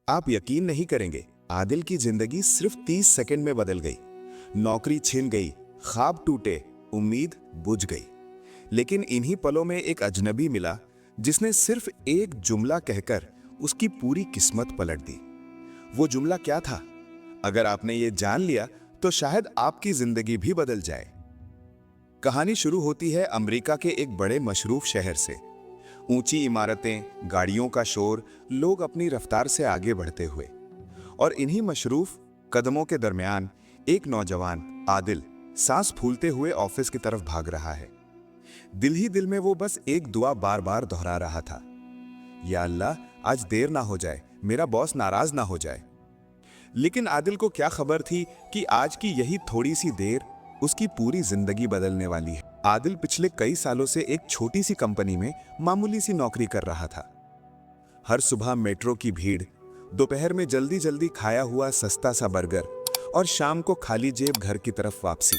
आप यकीन नहीं करेंगे, आदिल की जिंदगी सिर्फ 30 सेकंड में बदल गई। नौकरी छिन गई, ख्वाब टूटे, उम्मीद बुझ गई। लेकिन इन्हीं पलों में एक अजनबी मिला जिसने सिर्फ एक जुमला कहकर उसकी पूरी किस्मत पलट दी। वो जुमला क्या था? अगर आपने ये जान लिया तो शायद आपकी जिंदगी भी बदल जाए। कहानी शुरू होती है अमेरिका के एक बड़े मशरूफ शहर से। ऊंची इमारतें, गाड़ियों का शोर, लोग अपनी रफ्तार से आगे बढ़ते हुए। और इन्हीं मशरूफ कदमों के दरमियान एक नौजवान आदिल सांस फूलते हुए ऑफिस की तरफ भाग रहा है। दिल ही दिल में वो बस एक दुआ बार बार दोहरा रहा था, या अल्लाह आज देर ना हो जाए, मेरा बॉस नाराज ना हो जाए। लेकिन आदिल को क्या खबर थी कि आज की यही थोड़ी सी देर उसकी पूरी जिंदगी बदलने वाली है। आदिल पिछले कई सालों से एक छोटी सी कंपनी में मामूली सी नौकरी कर रहा था। हर सुबह मेट्रो की भीड़, दोपहर में जल्दी जल्दी खाया हुआ सस्ता सा बर्गर और शाम को खाली जेब घर की तरफ वापसी।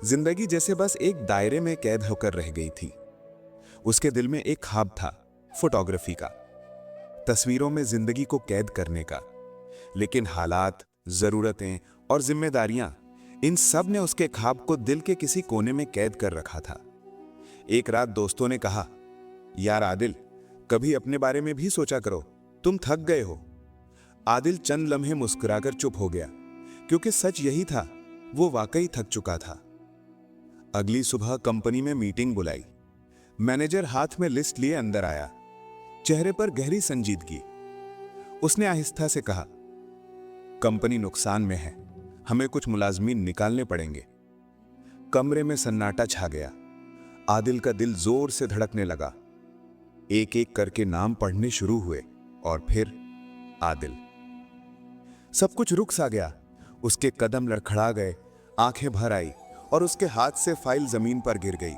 जिंदगी जैसे बस एक दायरे में कैद होकर रह गई थी। उसके दिल में एक ख्वाब था, फोटोग्राफी का, तस्वीरों में जिंदगी को कैद करने का। लेकिन हालात, जरूरतें और जिम्मेदारियां, इन सब ने उसके ख्वाब को दिल के किसी कोने में कैद कर रखा था। एक रात दोस्तों ने कहा, यार आदिल, कभी अपने बारे में भी सोचा करो, तुम थक गए हो। आदिल चंद लम्हे मुस्कुराकर चुप हो गया, क्योंकि सच यही था, वो वाकई थक चुका था। अगली सुबह कंपनी में मीटिंग बुलाई। मैनेजर हाथ में लिस्ट लिए अंदर आया, चेहरे पर गहरी संजीदगी। उसने आहिस्ता से कहा, कंपनी नुकसान में है, हमें कुछ मुलाजमीन निकालने पड़ेंगे। कमरे में सन्नाटा छा गया। आदिल का दिल जोर से धड़कने लगा। एक एक करके नाम पढ़ने शुरू हुए और फिर आदिल। सब कुछ रुक सा गया। उसके कदम लड़खड़ा गए, आंखें भर आई और उसके हाथ से फाइल जमीन पर गिर गई।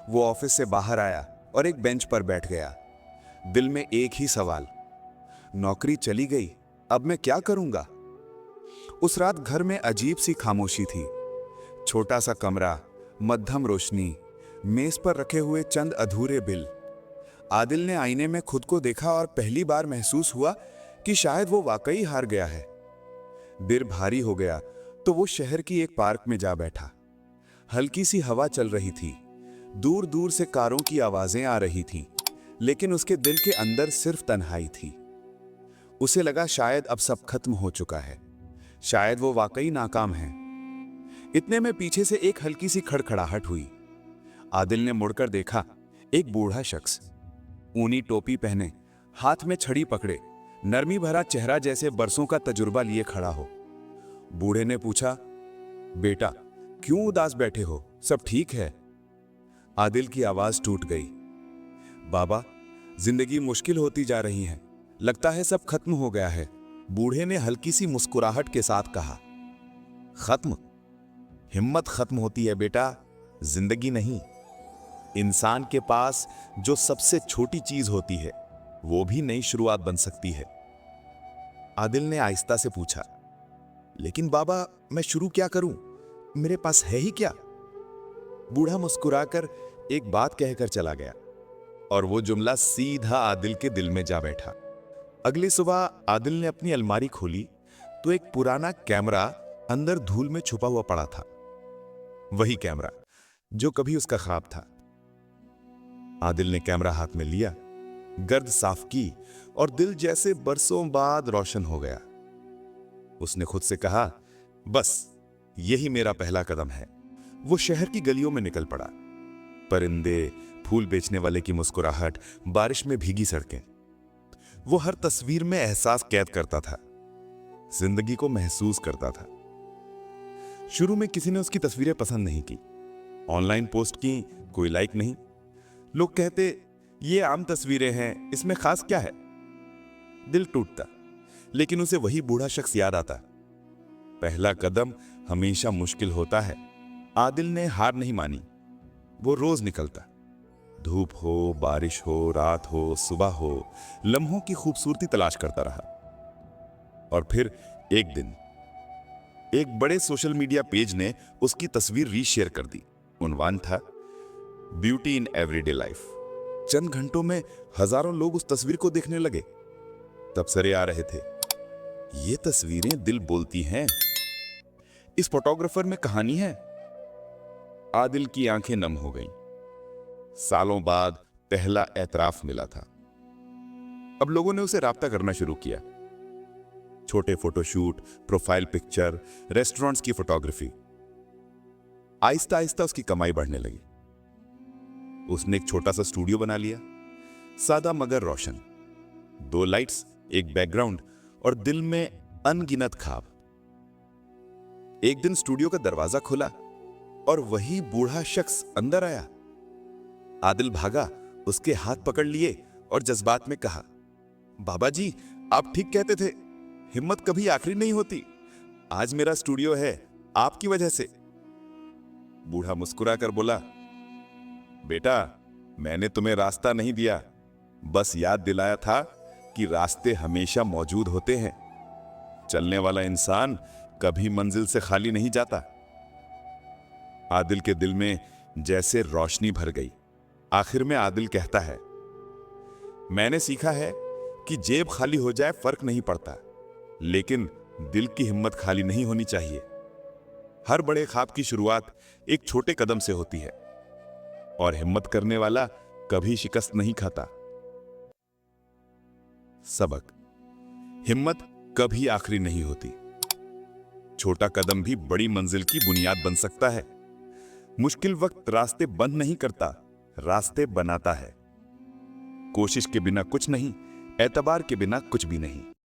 वो ऑफिस से बाहर आया और एक बेंच पर बैठ गया। दिल में एक ही सवाल, नौकरी चली गई, अब मैं क्या करूंगा? उस रात घर में अजीब सी खामोशी थी। छोटा सा कमरा, मध्यम रोशनी, मेज पर रखे हुए चंद अधूरे बिल। आदिल ने आईने में खुद को देखा और पहली बार महसूस हुआ कि शायद वो वाकई हार गया है। दिल भारी हो गया तो वो शहर की एक पार्क में जा बैठा। हल्की सी हवा चल रही थी, दूर दूर से कारों की आवाजें आ रही थीं, लेकिन उसके दिल के अंदर सिर्फ तन्हाई थी। उसे लगा शायद अब सब खत्म हो चुका है, शायद वो वाकई नाकाम है। इतने में पीछे से एक हल्की सी खड़खड़ाहट हुई। आदिल ने मुड़कर देखा, एक बूढ़ा शख्स, ऊनी टोपी पहने, हाथ में छड़ी पकड़े, नरमी भरा चेहरा जैसे बरसों का तजुर्बा लिए खड़ा हो। बूढ़े ने पूछा, बेटा क्यों उदास बैठे हो, सब ठीक है? आदिल की आवाज टूट गई, बाबा जिंदगी मुश्किल होती जा रही है, लगता है सब खत्म हो गया है। बूढ़े ने हल्की सी मुस्कुराहट के साथ कहा, खत्म? हिम्मत खत्म होती है बेटा, जिंदगी नहीं। इंसान के पास जो सबसे छोटी चीज होती है, वो भी नई शुरुआत बन सकती है। आदिल ने आहिस्ता से पूछा, लेकिन बाबा मैं शुरू क्या करूं, मेरे पास है ही क्या? बूढ़ा मुस्कुराकर एक बात कहकर चला गया और वो जुमला सीधा आदिल के दिल में जा बैठा। अगली सुबह आदिल ने अपनी अलमारी खोली तो एक पुराना कैमरा अंदर धूल में छुपा हुआ पड़ा था। वही कैमरा जो कभी उसका ख्वाब था। आदिल ने कैमरा हाथ में लिया, गर्द साफ की और दिल जैसे बरसों बाद रोशन हो गया। उसने खुद से कहा, बस यही मेरा पहला कदम है। वो शहर की गलियों में निकल पड़ा। परिंदे, फूल बेचने वाले की मुस्कुराहट, बारिश में भीगी सड़कें, वो हर तस्वीर में एहसास कैद करता था, जिंदगी को महसूस करता था। शुरू में किसी ने उसकी तस्वीरें पसंद नहीं की, ऑनलाइन पोस्ट की, कोई लाइक नहीं। लोग कहते, ये आम तस्वीरें हैं, इसमें खास क्या है? दिल टूटता, लेकिन उसे वही बूढ़ा शख्स याद आता। पहला कदम हमेशा मुश्किल होता है। आदिल ने हार नहीं मानी। वो रोज निकलता, धूप हो, बारिश हो, रात हो, सुबह हो, लम्हों की खूबसूरती तलाश करता रहा। और फिर एक दिन एक बड़े सोशल मीडिया पेज ने उसकी तस्वीर रीशेयर कर दी। उन्वान था, ब्यूटी इन एवरीडे लाइफ। चंद घंटों में हजारों लोग उस तस्वीर को देखने लगे। तबसरे आ रहे थे। ये तस्वीरें दिल बोलती हैं। इस फोटोग्राफर में कहानी है। आदिल की आंखें नम हो गईं। सालों बाद पहला एतराफ मिला था। अब लोगों ने उसे राब्ता करना शुरू किया। छोटे फोटोशूट, प्रोफाइल पिक्चर, रेस्टोरेंट्स की फोटोग्राफी। आहिस्ता आहिस्ता उसकी कमाई बढ़ने लगी। उसने एक छोटा सा स्टूडियो बना लिया, सादा मगर रोशन। 2 लाइट्स, एक बैकग्राउंड और दिल में अनगिनत ख्वाब। एक दिन स्टूडियो का दरवाजा खुला और वही बूढ़ा शख्स अंदर आया। आदिल भागा, उसके हाथ पकड़ लिए और जज्बात में कहा, बाबा जी, आप ठीक कहते थे, हिम्मत कभी आखिरी नहीं होती। आज मेरा स्टूडियो है आपकी वजह से। बूढ़ा मुस्कुरा कर बोला, बेटा, मैंने तुम्हें रास्ता नहीं दिया, बस याद दिलाया था कि रास्ते हमेशा मौजूद होते हैं। चलने वाला इंसान कभी मंजिल से खाली नहीं जाता। आदिल के दिल में जैसे रोशनी भर गई। आखिर में आदिल कहता है, मैंने सीखा है कि जेब खाली हो जाए फर्क नहीं पड़ता, लेकिन दिल की हिम्मत खाली नहीं होनी चाहिए। हर बड़े ख्वाब की शुरुआत एक छोटे कदम से होती है और हिम्मत करने वाला कभी शिकस्त नहीं खाता। सबक: हिम्मत कभी आखिरी नहीं होती। छोटा कदम भी बड़ी मंजिल की बुनियाद बन सकता है। मुश्किल वक्त रास्ते बंद नहीं करता, रास्ते बनाता है। कोशिश के बिना कुछ नहीं, एतबार के बिना कुछ भी नहीं।